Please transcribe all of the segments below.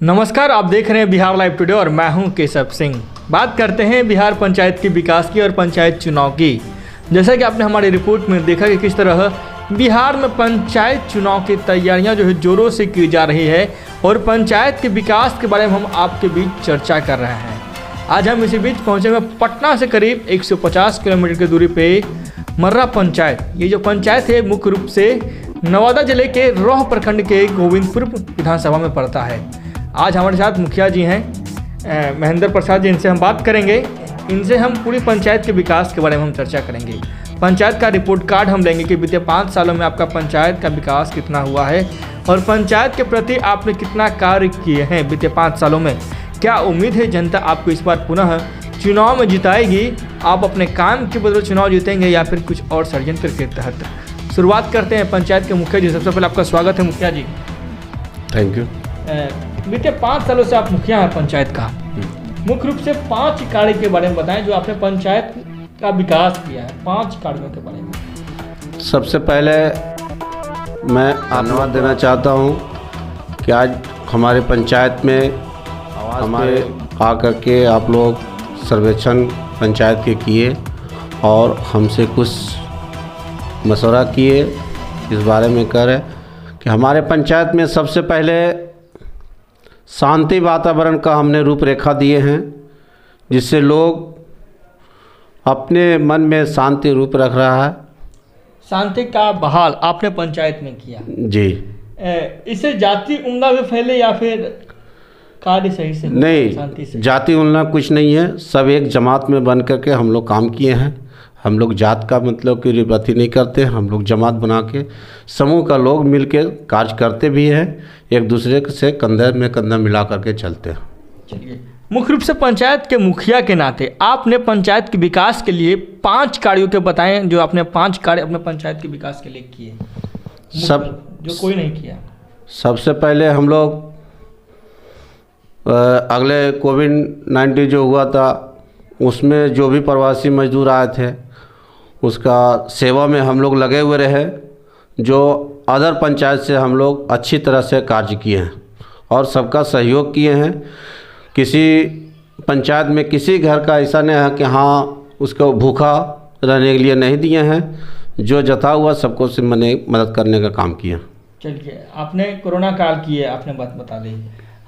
नमस्कार, आप देख रहे हैं बिहार लाइव टुडे और मैं हूं केशव सिंह। बात करते हैं बिहार पंचायत के विकास की और पंचायत चुनाव की। जैसा कि आपने हमारी रिपोर्ट में देखा कि किस तरह बिहार में पंचायत चुनाव की तैयारियां जो है ज़ोरों से की जा रही है और पंचायत के विकास के बारे में हम आपके बीच चर्चा कर रहे हैं। आज हम इसी बीच पहुँचे हुए पटना से करीब 150 किलोमीटर की दूरी पर मर्रा पंचायत। ये जो पंचायत है मुख्य रूप से नवादा जिले के रोह प्रखंड के गोविंदपुर विधानसभा में पड़ता है। आज हमारे साथ मुखिया जी हैं महेंद्र प्रसाद जी, इनसे हम बात करेंगे। इनसे हम पूरी पंचायत के विकास के बारे में हम चर्चा करेंगे। पंचायत का रिपोर्ट कार्ड हम लेंगे कि बीते 5 सालों में आपका पंचायत का विकास कितना हुआ है और पंचायत के प्रति आपने कितना कार्य किए हैं बीते 5 सालों में। क्या उम्मीद है जनता आपको इस बार पुनः चुनाव में जिताएगी? आप अपने काम के बदले चुनाव जीतेंगे या फिर कुछ और षड्यंत्र के तहत? शुरुआत करते हैं पंचायत के मुखिया जी। सबसे पहले आपका स्वागत है मुखिया जी। Thank you. बीते 5 सालों से आप मुखिया हैं पंचायत का। मुख्य रूप से 5 कार्य के बारे में बताएं जो आपने पंचायत का विकास किया है। 5 कार्यों के बारे में। सबसे पहले मैं धन्यवाद देना चाहता हूं कि आज हमारे पंचायत में हमारे आकर के आप लोग सर्वेक्षण पंचायत के किए और हमसे कुछ मशवरा किए इस बारे में करें कि हमारे पंचायत में सबसे पहले शांति वातावरण का हमने रूपरेखा दिए हैं, जिससे लोग अपने मन में शांति रूप रख रहा है। शांति का बहाल आपने पंचायत में किया जी। इससे जाति उमदा भी फैले या फिर कार्य सही से नहीं? शांति से जाति उमदा कुछ नहीं है, सब एक जमात में बन करके हम लोग काम किए हैं। हम लोग जात का मतलब की रिपति नहीं करते, हम लोग जमात बना के समूह का लोग मिल के कार्य करते भी हैं, एक दूसरे से कंधे में कंधा मिला करके चलते हैं। चलिए, मुख्य रूप से पंचायत के मुखिया के नाते आपने पंचायत के विकास के लिए 5 कार्यों के बताएं जो आपने 5 कार्य अपने पंचायत के विकास के लिए किए, सब जो कोई नहीं किया। सबसे पहले हम लोग अगले कोविड-19 जो हुआ था उसमें जो भी प्रवासी मजदूर आए थे उसका सेवा में हम लोग लगे हुए रहे, जो अदर पंचायत से हम लोग अच्छी तरह से कार्य किए हैं और सबका सहयोग किए हैं। किसी पंचायत में किसी घर का ऐसा नहीं है कि हाँ उसको भूखा रहने के लिए नहीं दिए हैं, जो जता हुआ सबको से मैंने मदद करने का काम किया। चलिए, आपने कोरोना काल की है, आपने बात बता दी।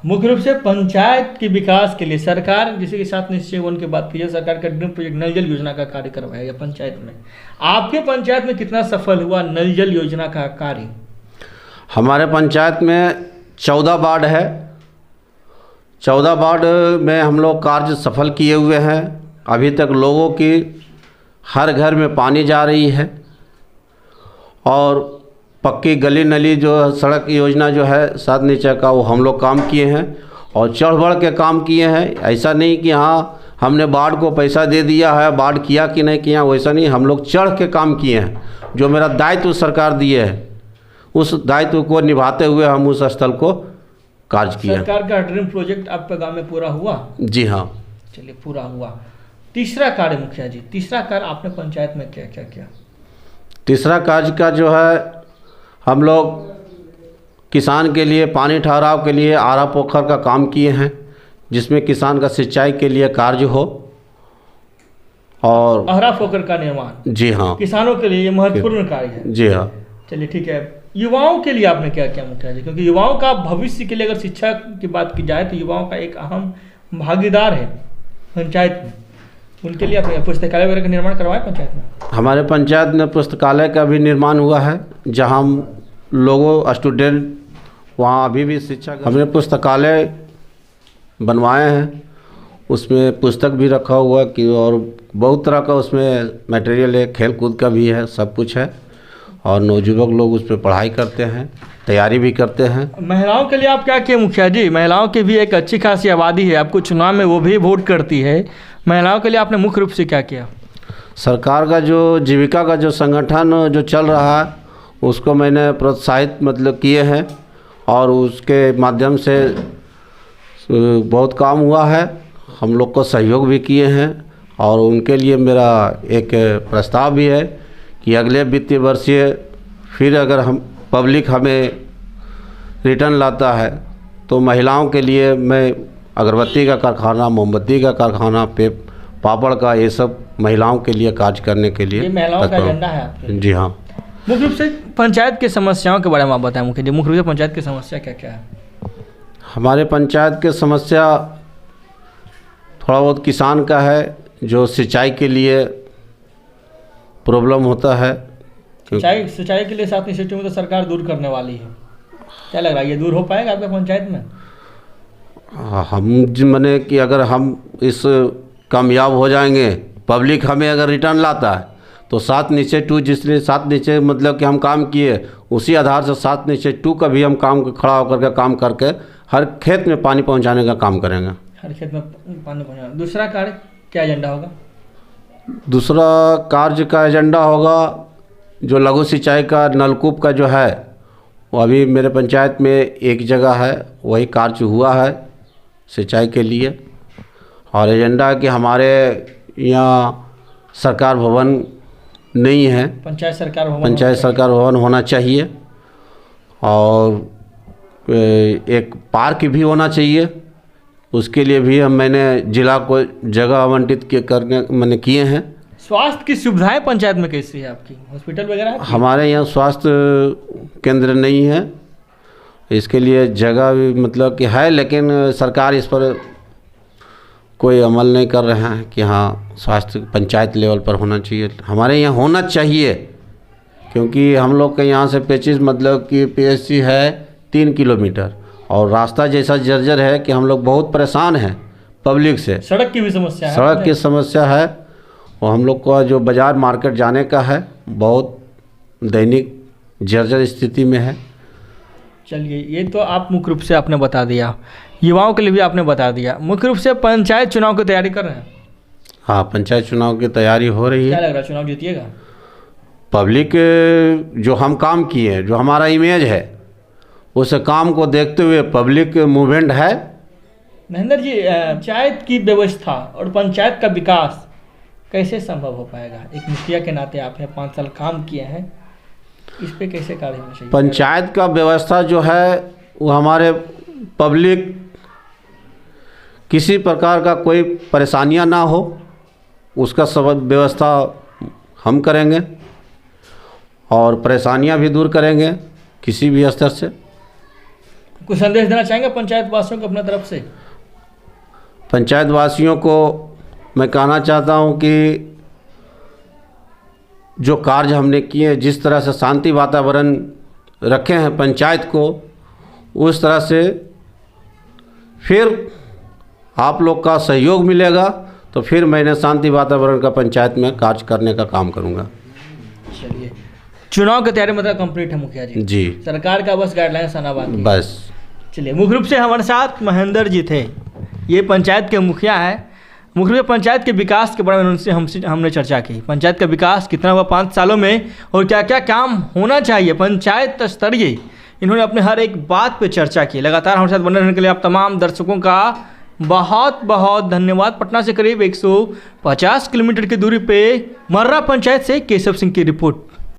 मुख्य रूप से पंचायत के विकास के लिए सरकार जिसके के साथ निश्चय उनकी बात की जाए, सरकार का ड्रीम प्रोजेक्ट नल जल योजना का कार्य करवाया गया पंचायत में। आपके पंचायत में कितना सफल हुआ नल जल योजना का कार्य? हमारे पंचायत में 14 वार्ड है। 14 वार्ड में हम लोग कार्य सफल किए हुए हैं। अभी तक लोगों की हर घर में पानी जा रही है और पक्की गली नली जो सड़क योजना जो है सात नीचे का वो हम लोग काम किए हैं और चढ़ बढ़ के काम किए हैं। ऐसा नहीं कि हाँ हमने वार्ड को पैसा दे दिया है, वार्ड किया कि नहीं किया, वैसा नहीं। हम लोग चढ़ के काम किए हैं। जो मेरा दायित्व सरकार दिए है उस दायित्व को निभाते हुए हम उस स्थल को कार्य किए। सरकार का ड्रीम प्रोजेक्ट आपके गाँव में पूरा हुआ? जी हाँ। चलिए, पूरा हुआ। तीसरा कार्य मुखिया जी, तीसरा कार्य आपने पंचायत में क्या क्या किया? तीसरा कार्य का जो है हम लोग किसान के लिए पानी ठहराव के लिए आरा पोखर का काम किए हैं, जिसमें किसान का सिंचाई के लिए कार्य हो और आरा पोखर का निर्माण। जी हाँ, किसानों के लिए ये महत्वपूर्ण कार्य है। जी हाँ। चलिए, ठीक है। युवाओं के लिए आपने क्या किया मुखिया जी? क्योंकि युवाओं का भविष्य के लिए अगर शिक्षा की बात की जाए तो युवाओं का एक अहम भागीदार है पंचायत में। उनके लिए आपने पुस्तकालय वगैरह का निर्माण करवाया पंचायत में? हमारे पंचायत में पुस्तकालय का भी निर्माण हुआ है, जहां लोगों स्टूडेंट वहां अभी भी शिक्षा हमने पुस्तकालय बनवाए हैं। उसमें पुस्तक भी रखा हुआ कि और बहुत तरह का उसमें मटेरियल है, खेल कूद का भी है, सब कुछ है और नवयुवक लोग उस पर पढ़ाई करते हैं, तैयारी भी करते हैं। महिलाओं के लिए आप क्या किए मुखिया जी? महिलाओं की भी एक अच्छी खासी आबादी है, आपको चुनाव में वो भी वोट करती है। महिलाओं के लिए आपने मुख्य रूप से क्या किया? सरकार का जो जीविका का जो संगठन जो चल रहा है उसको मैंने प्रोत्साहित मतलब किए हैं और उसके माध्यम से बहुत काम हुआ है। हम लोग को सहयोग भी किए हैं और उनके लिए मेरा एक प्रस्ताव भी है कि अगले वित्तीय वर्षीय फिर अगर हम पब्लिक हमें रिटर्न लाता है तो महिलाओं के लिए मैं अगरबत्ती का कारखाना, मोमबत्ती का कारखाना, पापड़ का, ये सब महिलाओं के लिए कार्य करने के लिए ये महिलाओं का तत्पर हूँ। एजेंडा है आपके? जी हाँ। मुख्य रूप से पंचायत की समस्याओं के बारे में आप बताएं मुख्य जी, मुख्य रूप से पंचायत की समस्या क्या क्या है? हमारे पंचायत के समस्या थोड़ा बहुत किसान का है, जो सिंचाई के लिए प्रॉब्लम होता है। सिंचाई के लिए 7 इनिशिएटिव में तो सरकार दूर करने वाली है, क्या लग रहा है ये दूर हो पाएगा आपके पंचायत में? हम माने कि अगर हम इस कामयाब हो जाएंगे, पब्लिक हमें अगर रिटर्न लाता है तो 7 नीचे 2, जिसने 7 नीचे मतलब कि हम काम किए, उसी आधार से 7 नीचे 2 का भी हम काम खड़ा होकर के काम करके हर खेत में पानी पहुंचाने का काम करेंगे। हर खेत में पानी पहुंचाना। दूसरा कार्य क्या एजेंडा होगा? दूसरा कार्य का एजेंडा होगा जो लघु सिंचाई का नलकूप का जो है, वो अभी मेरे पंचायत में एक जगह है, वही कार्य हुआ है सिंचाई के लिए। और एजेंडा है कि हमारे यहाँ सरकार भवन नहीं है, पंचायत सरकार भवन होना चाहिए। और एक पार्क भी होना चाहिए, उसके लिए भी मैंने जिला को जगह आवंटित मैंने किए हैं। स्वास्थ्य की सुविधाएं पंचायत में कैसी है आपकी? हॉस्पिटल वगैरह है? हमारे यहाँ स्वास्थ्य केंद्र नहीं है, इसके लिए जगह भी मतलब कि है, लेकिन सरकार इस पर कोई अमल नहीं कर रहे हैं कि हाँ स्वास्थ्य पंचायत लेवल पर होना चाहिए। हमारे यहाँ होना चाहिए, क्योंकि हम लोग के यहाँ से पेचिश मतलब कि पीएचसी है 3 किलोमीटर, और रास्ता जैसा जर्जर है कि हम लोग बहुत परेशान हैं पब्लिक से। सड़क की भी समस्या है? सड़क की समस्या है, और हम लोग का जो बाज़ार मार्केट जाने का है बहुत दैनिक जर्जर स्थिति में है। चलिए, ये तो आप मुख्य रूप से आपने बता दिया, युवाओं के लिए भी आपने बता दिया। मुख्य रूप से पंचायत चुनाव की तैयारी कर रहे हैं? हाँ, पंचायत चुनाव की तैयारी हो रही क्या है। लग रहा है चुनाव जीतिएगा? पब्लिक जो हम काम किए, जो हमारा इमेज है, उस काम को देखते हुए पब्लिक मूवमेंट है। महेंद्र जी, पंचायत की व्यवस्था और पंचायत का विकास कैसे संभव हो पाएगा? एक मुखिया के नाते आपने 5 साल काम किए हैं, इस पे कैसे कार्य होना चाहिए? पंचायत का व्यवस्था जो है वो हमारे पब्लिक किसी प्रकार का कोई परेशानियां ना हो, उसका सब व्यवस्था हम करेंगे, और परेशानियां भी दूर करेंगे किसी भी स्तर से। कुछ संदेश देना चाहेंगे पंचायत वासियों को अपने तरफ से? पंचायत वासियों को मैं कहना चाहता हूं कि जो कार्य हमने किए, जिस तरह से शांति वातावरण रखे हैं पंचायत को, उस तरह से फिर आप लोग का सहयोग मिलेगा तो फिर मैंने शांति वातावरण का पंचायत में कार्य करने का काम करूंगा। चलिए, चुनाव की तैयारी मतलब कंप्लीट है मुखिया जी? जी, सरकार का बस गाइडलाइंस आना बाकी है। बस। चलिए, मुख्य रूप से हमारे साथ महेंद्र जी थे, ये पंचायत के मुखिया हैं। मुख्य रूप से पंचायत के विकास के बारे में उनसे हमने चर्चा की। पंचायत का विकास कितना हुआ 5 सालों में और क्या क्या काम होना चाहिए पंचायत स्तरीय, इन्होंने अपने हर एक बात पे चर्चा की। लगातार हमारे साथ बने रहने के लिए आप तमाम दर्शकों का बहुत बहुत धन्यवाद। पटना से करीब 150 किलोमीटर की दूरी पे मर्रा पंचायत से केशव सिंह की रिपोर्ट।